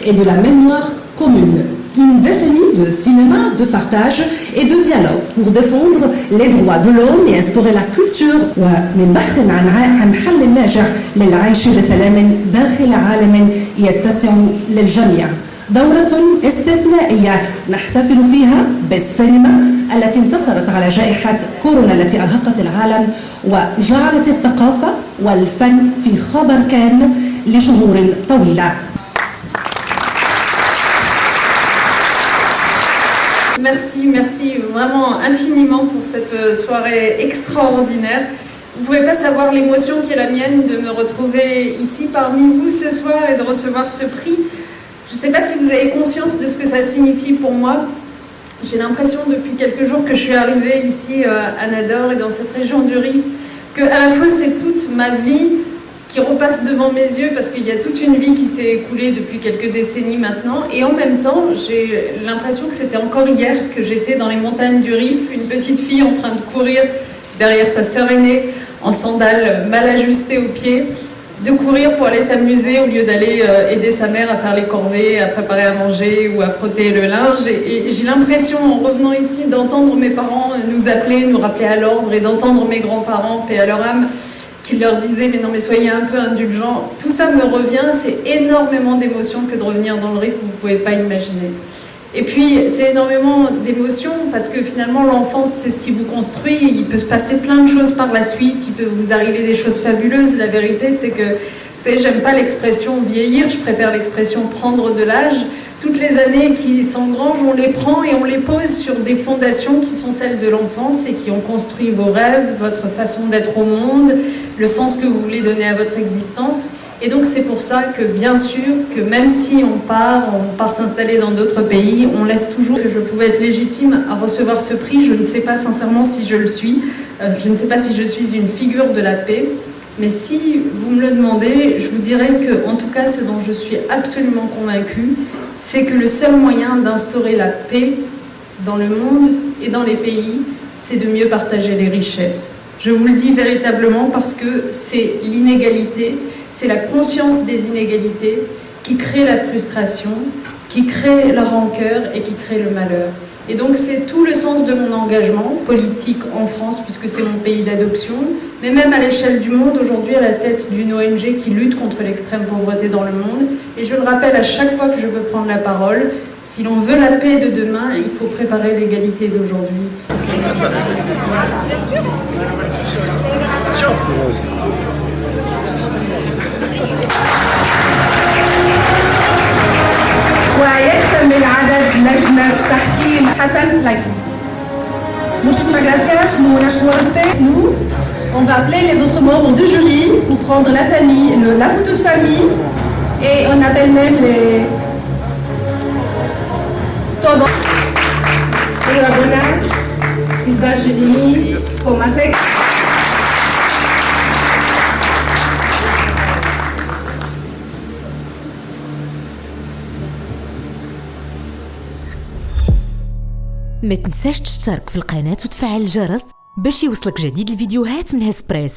et de la mémoire commune. Une décennie de cinéma, de partage et de dialogue pour défendre les droits de l'homme et instaurer la culture. ومن بحث عن حل ناجح للعيش بسلام داخل عالم يتسع للجميع. دورة استثنائية نحتفل فيها بالسينما التي انتصرت على جائحة كورونا التي أرهقت العالم وجعلت الثقافة والفن في خبر كان لشهور طويلة. Merci vraiment infiniment pour cette soirée extraordinaire. Vous ne pouvez pas savoir l'émotion qui est la mienne de me retrouver ici parmi vous ce soir et de recevoir ce prix. Je ne sais pas si vous avez conscience de ce que ça signifie pour moi. J'ai l'impression depuis quelques jours que je suis arrivée ici à Nador et dans cette région du Rif, que à la fois c'est toute ma vie qui repasse devant mes yeux parce qu'il y a toute une vie qui s'est écoulée depuis quelques décennies maintenant, et en même temps j'ai l'impression que c'était encore hier que j'étais dans les montagnes du Rif, une petite fille en train de courir derrière sa sœur aînée en sandales mal ajustées aux pieds, de courir pour aller s'amuser au lieu d'aller aider sa mère à faire les corvées, à préparer à manger ou à frotter le linge. Et j'ai l'impression, en revenant ici, d'entendre mes parents nous appeler, nous rappeler à l'ordre, et d'entendre mes grands-parents, paix à leur âme, qui leur disaient « mais non, mais soyez un peu indulgents ». Tout ça me revient, c'est énormément d'émotions que de revenir dans le Rif, vous ne pouvez pas imaginer. Et puis, c'est énormément d'émotions parce que finalement, l'enfance, c'est ce qui vous construit. Il peut se passer plein de choses par la suite, il peut vous arriver des choses fabuleuses. La vérité, c'est que, vous savez, j'aime pas l'expression vieillir, je préfère l'expression prendre de l'âge. Toutes les années qui s'engrangent, on les prend et on les pose sur des fondations qui sont celles de l'enfance et qui ont construit vos rêves, votre façon d'être au monde, le sens que vous voulez donner à votre existence. Et donc c'est pour ça que bien sûr que même si on part s'installer dans d'autres pays, on laisse toujours que je pouvais être légitime à recevoir ce prix. Je ne sais pas sincèrement si je le suis, je ne sais pas si je suis une figure de la paix, mais si vous me le demandez, je vous dirais que en tout cas ce dont je suis absolument convaincue, c'est que le seul moyen d'instaurer la paix dans le monde et dans les pays, c'est de mieux partager les richesses. Je vous le dis véritablement parce que c'est l'inégalité, c'est la conscience des inégalités qui crée la frustration, qui crée la rancœur et qui crée le malheur. Et donc c'est tout le sens de mon engagement politique en France, puisque c'est mon pays d'adoption, mais même à l'échelle du monde, aujourd'hui à la tête d'une ONG qui lutte contre l'extrême pauvreté dans le monde. Et je le rappelle à chaque fois que je peux prendre la parole, si l'on veut la paix de demain, il faut préparer l'égalité d'aujourd'hui. ويكتمل عدد لجنة تحكيم حسن لجنة. Muchísimas gracias, buena suerte. Nous, on va appeler les autres membres du jury pour prendre la famille, la photo de famille, et on appelle même les... Todos. Enhorabuena, Isaac Gelini, Komasek. ما تنساش تشترك في القناة وتفعل الجرس باش يوصلك جديد الفيديوهات من هسبريس.